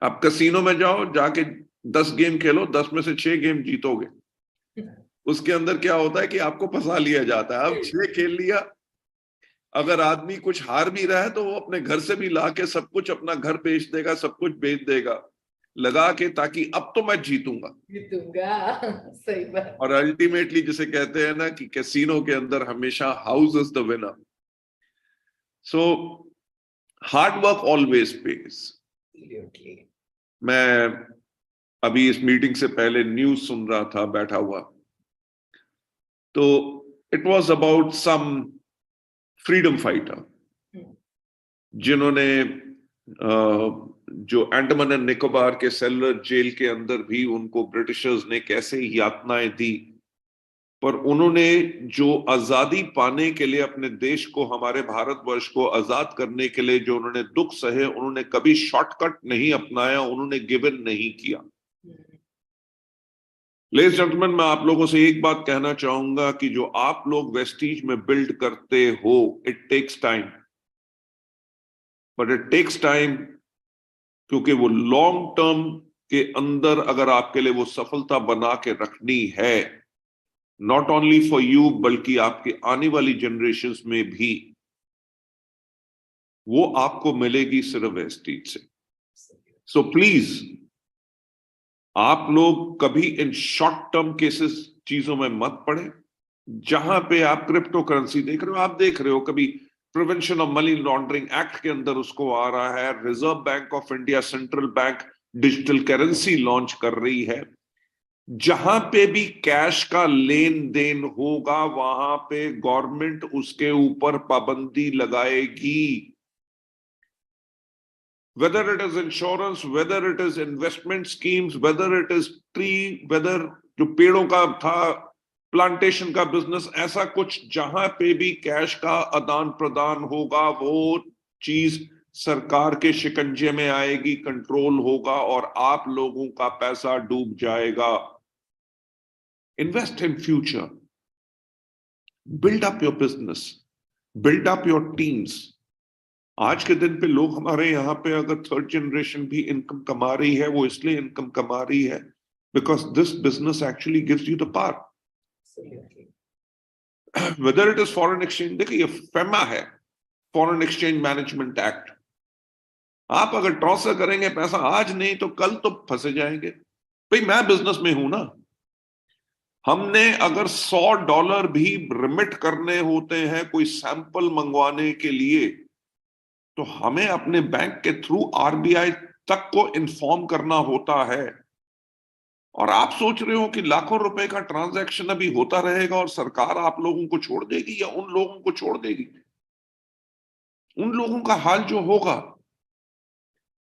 आप कैसीनो में जाओ, जाके 10 गेम खेलो, 10 में से 6 गेम जीतोगे। उसके अंदर क्या होता है कि आपको फंसा लिया जाता है। अब 6 खेल लिया, अगर आदमी कुछ हार भी रहा है तो वो अपने घर से भी ला के सब कुछ, अपना घर बेच देगा, सब कुछ बेच देगा लगा के, ताकि अब तो मैं जीतूंगा। सही बात। और अल्टीमेटली जिसे कहते हैं ना कि कैसीनो के अंदर हमेशा house is the winner. So hard work always page. मैं अभी इस मीटिंग से पहले न्यूज सुन रहा था बैठा हुआ, तो it was about some freedom fighter जिन्होंने जो अंडमान एंड निकोबार के सेलुलर जेल के अंदर भी उनको ब्रिटिशर्स ने कैसे यातनाएं दी, पर उन्होंने जो आजादी पाने के लिए अपने देश को, हमारे भारतवर्ष को आजाद करने के लिए जो उन्होंने दुख सहे, उन्होंने कभी शॉर्टकट नहीं अपनाया, उन्होंने गिव इन नहीं किया। लेडीज जेंटलमैन, मैं आप लोगों से एक बात कहना चाहूंगा कि जो आप लोग वेस्टीज में बिल्ड करते हो, it takes time, but it takes time क्योंकि वो लॉन्ग टर्म के अंदर अगर आपके लिए वो सफलता बना के रखनी है, नॉट ओनली फॉर यू बल्कि आपके आने वाली जनरेशंस में भी, वो आपको मिलेगी सिर्फ वेस्टीज से। सो प्लीज आप लोग कभी इन शॉर्ट टर्म केसेस चीजों में मत पड़े। जहां पे आप क्रिप्टो करेंसी देख रहे हो, आप देख रहे हो कभी prevention of money laundering act के अंदर उसको आ रहा है, reserve bank of India, central bank digital currency launch कर रही है। जहां पे भी कैश का लेन देन होगा वहां पे गवर्नमेंट उसके ऊपर पाबंदी लगाएगी, whether it is insurance, whether it is investment schemes, whether it is tree, whether जो पेड़ों का था, प्लांटेशन का बिजनेस, ऐसा कुछ जहां पे भी कैश का आदान प्रदान होगा वो चीज सरकार के शिकंजे में आएगी, कंट्रोल होगा और आप लोगों का पैसा डूब जाएगा। Invest in future, build up your business, build up your teams. आज के दिन पे लोग हमारे यहाँ पे अगर थर्ड जनरेशन भी इनकम कमा रही है, वो इसलिए इनकम कमा रही है because this business actually gives you the power. Weather it is foreign exchange, देखिए ये फेमा है, फॉरेन एक्सचेंज मैनेजमेंट एक्ट। आप अगर ट्रांसफर करेंगे पैसा आज नहीं तो कल तो फंसे जाएंगे। भाई मैं बिजनेस में हूं ना, हमने अगर $100 भी रिमिट करने होते हैं कोई सैंपल मंगवाने के लिए, तो हमें अपने बैंक के थ्रू आरबीआई तक को इन्फॉर्म करना होता है। और आप सोच रहे हो कि लाखों रुपए का ट्रांजैक्शन अभी होता रहेगा और सरकार आप लोगों को छोड़ देगी या उन लोगों को छोड़ देगी? उन लोगों का हाल जो होगा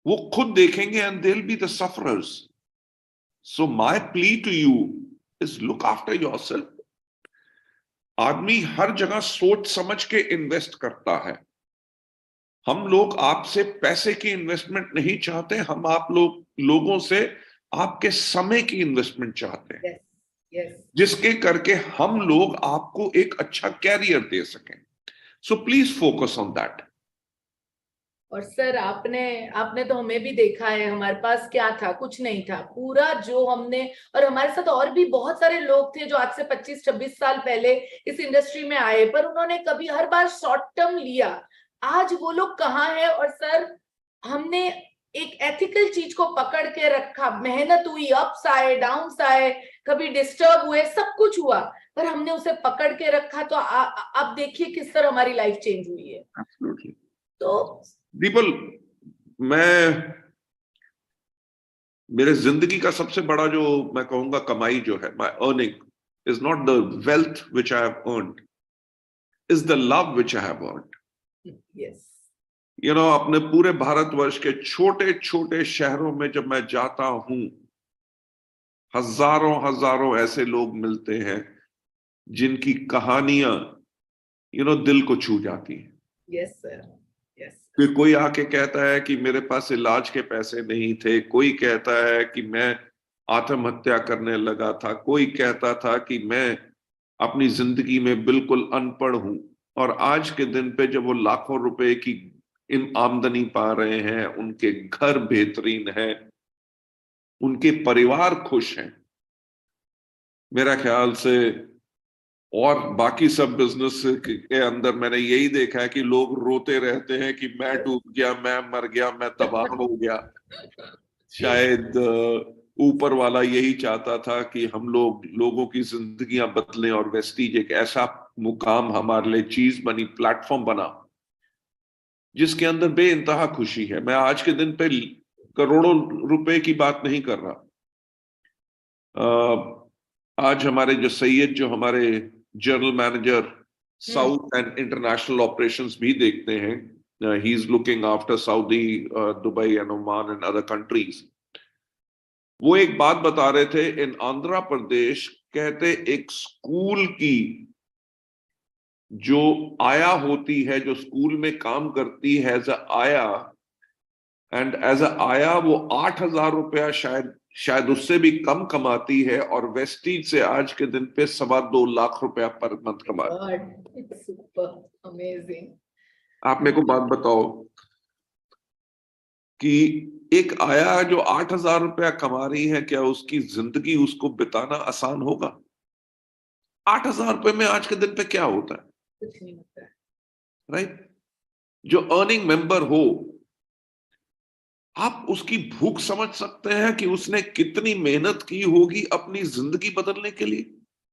वो खुद देखेंगे and they will be the sufferers. So my plea to you is look after yourself. आदमी हर जगह सोच समझ के इन्वेस्ट करता है। हम लोग आपसे पैसे की इन्वेस्टमेंट नहीं चाहते, हम आप लोगों से आपके समय की इन्वेस्टमेंट चाहते हैं। yes. जिसके करके हम लोग आपको एक अच्छा कैरियर दे सकें। So please focus on that. और सर आपने तो हमें भी देखा है, हमारे पास क्या था, कुछ नहीं था, पूरा जो हमने, और हमारे साथ और भी बहुत सारे लोग थे जो आज से 25-26 साल पहले इस इंडस्ट्री में आए, पर उन्होंने कभी हर बार शॉर्ट टर्म लिया। आज वो लोग कहाँ है? और सर हमने एक एथिकल चीज को पकड़ के रखा, मेहनत हुई, अप्स आए, डाउन्स आए, कभी डिस्टर्ब हुए, सब कुछ हुआ, पर हमने उसे पकड़ के रखा। तो आप देखिए किस तरह हमारी लाइफ चेंज हुई है। Absolutely. तो दीपल, मेरे जिंदगी का सबसे बड़ा जो मैं कहूंगा कमाई जो है, my earning is not the wealth which I have earned, is the love which I have earned. Yes, you know, अपने पूरे भारतवर्ष के छोटे छोटे शहरों में जब मैं जाता हूं, हजारों हजारों ऐसे लोग मिलते हैं जिनकी कहानियां दिल को छू जाती है। Yes sir, yes. फिर कोई आके कहता है कि मेरे पास इलाज के पैसे नहीं थे, कोई कहता है कि मैं आत्महत्या करने लगा था, कोई कहता था कि मैं अपनी जिंदगी में बिल्कुल अनपढ़ हूं, और आज के दिन पे जब वो लाखों रुपए की इन आमदनी पा रहे हैं, उनके घर बेहतरीन है, उनके परिवार खुश हैं, मेरा ख्याल से, और बाकी सब बिजनेस के अंदर मैंने यही देखा है कि लोग रोते रहते हैं कि मैं डूब गया, मैं मर गया, मैं तबाह हो गया। शायद ऊपर वाला यही चाहता था कि हम लोगों की जिंदगियां बदलें, और वेस्टीज एक ऐसा मुकाम हमारे लिए चीज बनी, प्लेटफॉर्म बना, जिसके अंदर बेइंतहा खुशी है। मैं आज के दिन पे करोड़ों रुपए की बात नहीं कर रहा। आज हमारे जो हमारे general manager south and international operations भी देखते हैं, he is looking after Saudi, Dubai and Oman and other countries. वो एक बात बता रहे थे, इन आंध्र प्रदेश, कहते एक स्कूल की जो आया होती है, जो स्कूल में काम करती है एज अ आया, एंड एज अ आया वो 8,000 रुपया शायद उससे भी कम कमाती है, और वेस्टीज से आज के दिन पे 2.25 लाख रुपया पर मंथ कमाती है। Super amazing. आप मेरे को बात बताओ कि एक आया जो 8,000 रुपया कमा रही है, क्या उसकी जिंदगी उसको बिताना आसान होगा? 8,000 रुपए में आज के दिन पे क्या होता है? कुछ नहीं होता है, राइट? जो अर्निंग मेंबर हो, आप उसकी भूख समझ सकते हैं कि उसने कितनी मेहनत की होगी अपनी जिंदगी बदलने के लिए।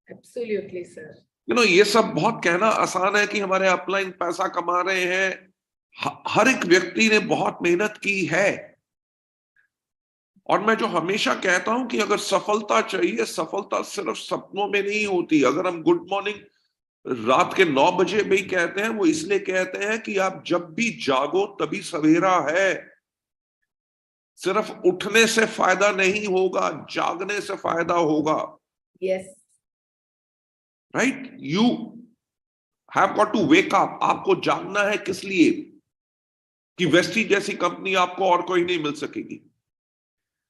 Absolutely sir. ये सब बहुत कहना आसान है कि हमारे अपलाइन पैसा कमा रहे हैं। हर एक व्यक्ति ने बहुत मेहनत की है, और मैं जो हमेशा कहता हूं कि अगर सफलता चाहिए, सफलता सिर्फ सपनों में नहीं होती। अगर हम गुड मॉर्निंग रात के 9 बजे भी कहते हैं, वो इसलिए कहते हैं कि आप जब भी जागो तभी सवेरा है। सिर्फ उठने से फायदा नहीं होगा, जागने से फायदा होगा। Yes, right? You have got to wake up. आपको जागना है किस लिए? कि वेस्टी जैसी कंपनी आपको और कोई नहीं मिल सकेगी,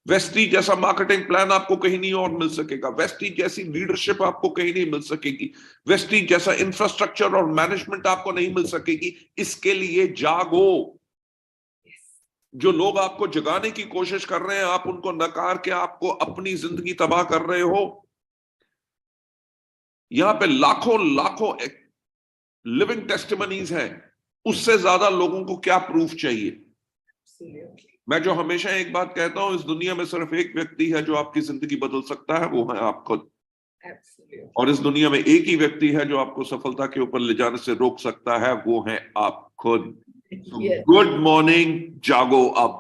वेस्टी जैसा मार्केटिंग प्लान आपको कहीं नहीं और मिल सकेगा, वेस्टी जैसी लीडरशिप आपको कहीं नहीं मिल सकेगी, वेस्टी जैसा इंफ्रास्ट्रक्चर और मैनेजमेंट आपको नहीं मिल सकेगी। इसके लिए जागो। जो लोग आपको जगाने की कोशिश कर रहे हैं, आप उनको नकार के आपको अपनी जिंदगी तबाह कर रहे हो। यहां पे लाखों लाखों लिविंग टेस्टिमनीज हैं, उससे ज्यादा लोगों को क्या प्रूफ चाहिए? मैं जो हमेशा एक बात कहता हूं, इस दुनिया में सिर्फ एक व्यक्ति है जो आपकी जिंदगी बदल सकता है, वो है आप खुद। और इस दुनिया में एक ही व्यक्ति है जो आपको सफलता के ऊपर ले जाने से रोक सकता है, वो है आप खुद। गुड मॉर्निंग, जागो अब।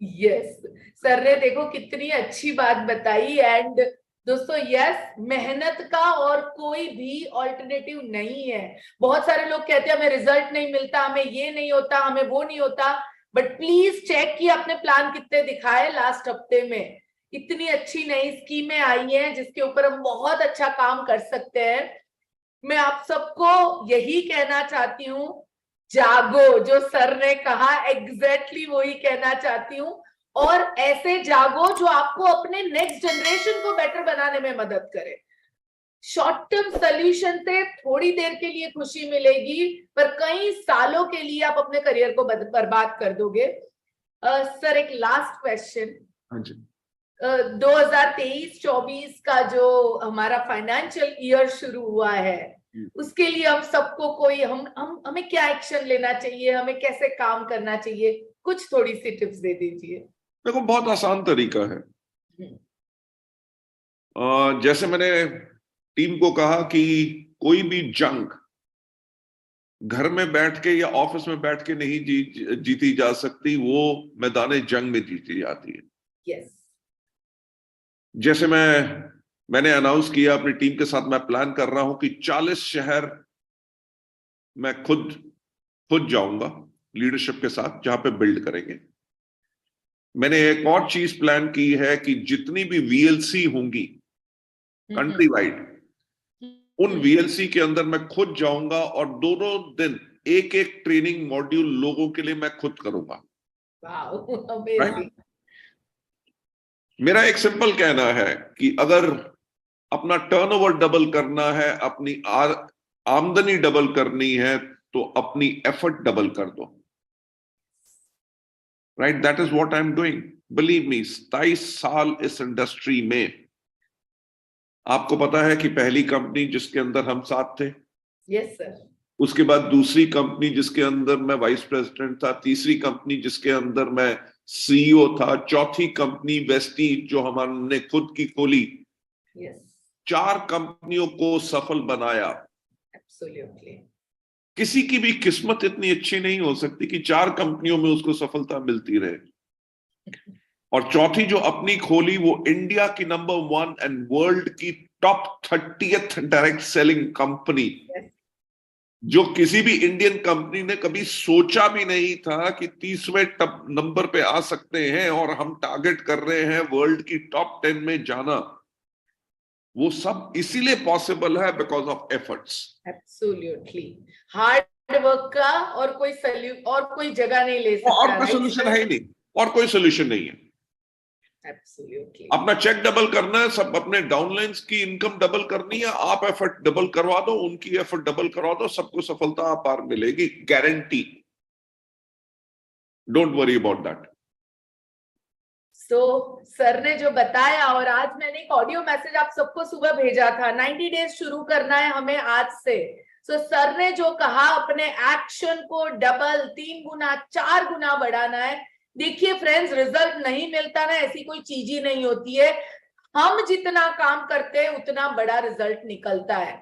यस सर ने देखो कितनी अच्छी बात बताई। एंड दोस्तों, यस, मेहनत का और कोई भी ऑल्टरनेटिव नहीं है। बहुत सारे लोग कहते हैं हमें रिजल्ट नहीं मिलता, हमें ये नहीं होता, हमें वो नहीं होता, बट प्लीज चेक किए अपने प्लान कितने दिखाए लास्ट हफ्ते में। इतनी अच्छी नई स्कीमें आई हैं जिसके ऊपर हम बहुत अच्छा काम कर सकते हैं। मैं आप सबको यही कहना चाहती हूँ, जागो। जो सर ने कहा एग्जैक्टली वही कहना चाहती हूँ। और ऐसे जागो जो आपको अपने नेक्स्ट जनरेशन को बेटर बनाने में मदद करे। शॉर्ट टर्म सोल्यूशन से थोड़ी देर के लिए खुशी मिलेगी, पर कई सालों के लिए आप अपने करियर को बर्बाद कर दोगे। सर, एक लास्ट क्वेश्चन। 2023-24 का जो हमारा फाइनेंशियल ईयर शुरू हुआ है, उसके लिए हम सबको कोई हमें क्या एक्शन लेना चाहिए, हमें कैसे काम करना चाहिए, कुछ थोड़ी सी टिप्स दे दीजिए। देखो, बहुत आसान तरीका है। जैसे मैंने टीम को कहा कि कोई भी जंग घर में बैठ के या ऑफिस में बैठ के नहीं जीती जा सकती, वो मैदान जंग में जीती जाती है। यस। जैसे मैंने अनाउंस किया अपनी टीम के साथ, मैं प्लान कर रहा हूं कि 40 शहर मैं खुद जाऊंगा लीडरशिप के साथ, जहां पे बिल्ड करेंगे। मैंने एक और चीज प्लान की है कि जितनी भी वीएलसी होंगी कंट्री वाइड, उन VLC के अंदर मैं खुद जाऊंगा और दोनों दिन एक एक ट्रेनिंग मॉड्यूल लोगों के लिए मैं खुद करूंगा। Wow, amazing. मेरा एक सिंपल कहना है कि अगर अपना टर्नओवर डबल करना है, अपनी आमदनी डबल करनी है, तो अपनी एफर्ट डबल कर दो। Right, that is what I am doing. Believe me, 27 साल इस इंडस्ट्री में। आपको पता है कि पहली कंपनी जिसके अंदर हम साथ थे, यस सर, उसके बाद दूसरी कंपनी जिसके अंदर मैं वाइस प्रेसिडेंट था, तीसरी कंपनी जिसके अंदर मैं CEO था, चौथी कंपनी वेस्टीज जो हमने खुद की खोली। यस, 4 कंपनियों को सफल बनाया। एब्सोल्युटली। किसी की भी किस्मत इतनी अच्छी नहीं हो सकती कि 4 कंपनियों में उसको सफलता मिलती रहे। और चौथी जो अपनी खोली, वो इंडिया की नंबर 1 एंड वर्ल्ड की top 30th direct selling company, जो किसी भी इंडियन कंपनी ने कभी सोचा भी नहीं था कि 30वें नंबर पे आ सकते हैं, और हम टारगेट कर रहे हैं वर्ल्ड की टॉप 10 में जाना। वो सब इसीलिए पॉसिबल है because of efforts. Absolutely, hard work का और कोई जगह नहीं ले सकता। और कोई सोल्यूशन है ही नहीं, और कोई सोल्यूशन नहीं है। एब्सोल्युटली। अपना चेक डबल करना है, सब अपने डाउनलाइंस की इनकम डबल करनी है, आप एफर्ट डबल करवा दो, उनकी एफर्ट डबल करवा दो, सबको सफलता पार मिलेगी, guarantee. Don't worry about that. Sir ने जो बताया, और आज मैंने एक ऑडियो मैसेज आप सबको सुबह भेजा था, 90 डेज शुरू करना है हमें आज से। सर ने जो कहा, अपने एक्शन को डबल, 3 गुना, 4 गुना बढ़ाना है। देखिए फ्रेंड्स, रिजल्ट नहीं मिलता ना, ऐसी कोई चीज ही नहीं होती है। हम जितना काम करते हैं उतना बड़ा रिजल्ट निकलता है।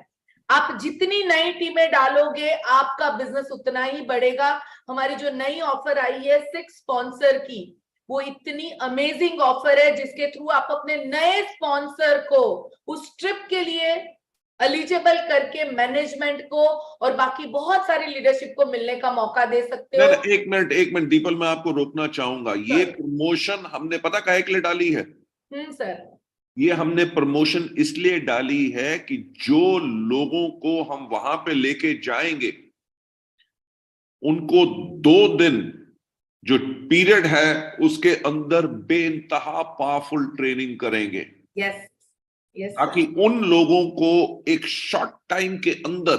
आप जितनी नई टीमें डालोगे, आपका बिजनेस उतना ही बढ़ेगा। हमारी जो नई ऑफर आई है 6 स्पॉन्सर की, वो इतनी अमेजिंग ऑफर है जिसके थ्रू आप अपने नए स्पॉन्सर को उस ट्रिप के लिए एलिजिबल करके मैनेजमेंट को और बाकी बहुत सारी लीडरशिप को मिलने का मौका दे सकते हो। एक मिनट दीपल, मैं आपको रोकना चाहूंगा। ये प्रमोशन हमने पता काहे के लिए डाली है? सर, ये हमने प्रमोशन इसलिए डाली है कि जो लोगों को हम वहां पे लेके जाएंगे, उनको 2 दिन जो पीरियड है उसके अंदर बेइंतहा पावरफुल ट्रेनिंग करेंगे। यस, यस, ताकि उन लोगों को एक शॉर्ट टाइम के अंदर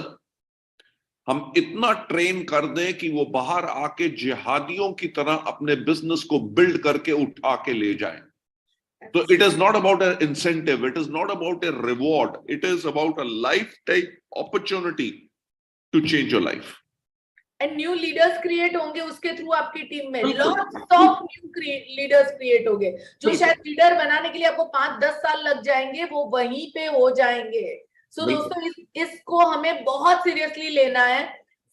हम इतना ट्रेन कर दें कि वो बाहर आके जिहादियों की तरह अपने बिजनेस को बिल्ड करके उठा के ले जाएं। So it is not about an incentive, it is not about a reward, it is about a lifetime opportunity to change your life. And new leaders create होंगे उसके थ्रू आपकी टीम में, lots of new leaders create होंगे, जो शायद leader बनाने के लिए आपको 5-10 साल लग जाएंगे, वो वहीं पे हो जाएंगे। दोस्तों, इसको हमें बहुत सीरियसली लेना है।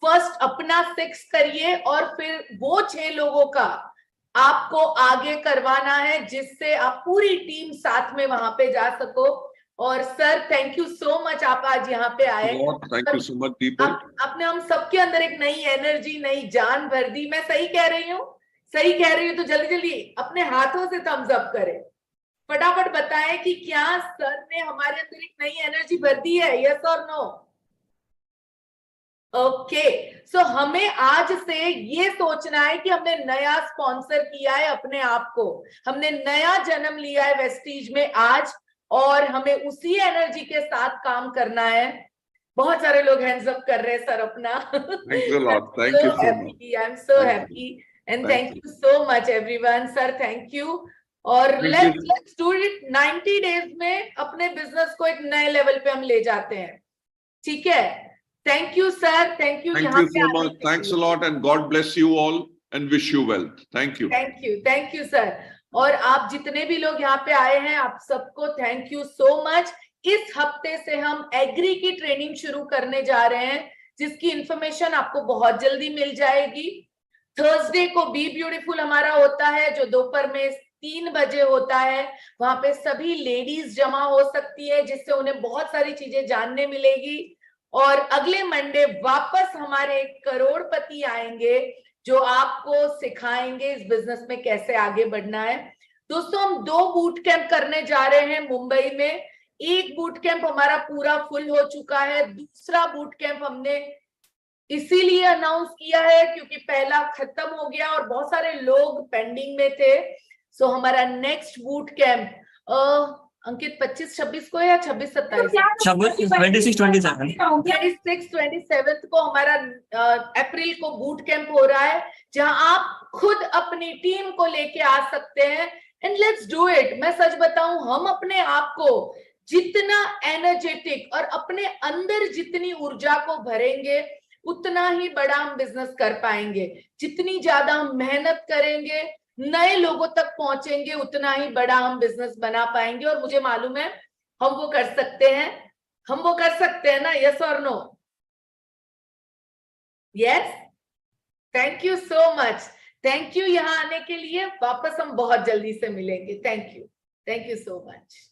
फर्स्ट अपना 6 करिए, और फिर वो 6 लोगों का आपको आगे करवाना है, जिससे आप पूरी टीम साथ में वहां पे जा सको। और sir, thank you so much, आप आज यहाँ पे आए। थैंक यू सो मच दीपक। आपने हम सबके अंदर एक नई एनर्जी, नई जान भर दी। मैं सही कह रही हूँ? सही कह रही हूँ तो जल्दी जल्दी अपने हाथों से थम्स अप करें, फटाफट बताएं कि क्या सर ने हमारे अंदर एक नई एनर्जी भर दी है, यस और नो? ओके, सो हमें आज से ये सोचना है कि हमने नया स्पॉन्सर किया है अपने आप को, हमने नया जन्म लिया है वेस्टीज में आज, और हमें उसी एनर्जी के साथ काम करना है। बहुत सारे लोग हैंड्स अप कर रहे हैं सर अपना। Thanks a lot. Thank you so much. I am so happy and thank you so much everyone. Sir, thank you. और let's do it 90 days में अपने बिजनेस को एक नए लेवल पे हम ले जाते हैं, ठीक है? Thank you sir, thank you. Thank you so much. Thanks a lot and God bless you all and wish you well. Thank you. Thank you sir. और आप जितने भी लोग यहाँ पे आए हैं, आप सबको थैंक यू सो मच। इस हफ्ते से हम एग्री की ट्रेनिंग शुरू करने जा रहे हैं, जिसकी इंफॉर्मेशन आपको बहुत जल्दी मिल जाएगी। थर्सडे को बी ब्यूटीफुल हमारा होता है, जो दोपहर में 3 बजे होता है। वहां पे सभी लेडीज जमा हो सकती है, जिससे उन्हें बहुत सारी चीजें जानने मिलेगी। और अगले मंडे वापस हमारे करोड़पति आएंगे, जो आपको सिखाएंगे इस बिजनेस में कैसे आगे बढ़ना है। दोस्तों, हम 2 बूट कैंप करने जा रहे हैं मुंबई में। एक बूट कैंप हमारा पूरा फुल हो चुका है, दूसरा बूट कैंप हमने इसीलिए अनाउंस किया है क्योंकि पहला खत्म हो गया और बहुत सारे लोग पेंडिंग में थे। सो हमारा नेक्स्ट बूट कैंप अंकित 25-26 को है या 26-27 26-27 को हमारा अप्रैल को बूट कैंप हो रहा है, जहां आप खुद अपनी टीम को लेके आ सकते हैं। And let's do it. मैं सच बताऊं, हम अपने आप को जितना एनर्जेटिक और अपने अंदर जितनी ऊर्जा को भरेंगे उतना ही बड़ा हम बिजनेस कर पाएंगे। जितनी ज्यादा हम मेहनत करेंगे, नए लोगों तक पहुंचेंगे, उतना ही बड़ा हम बिजनेस बना पाएंगे। और मुझे मालूम है हम वो कर सकते हैं। हम वो कर सकते हैं ना? यस और no? Yes. Thank you so much. Thank you यहाँ आने के लिए। वापस हम बहुत जल्दी से मिलेंगे। Thank you so much.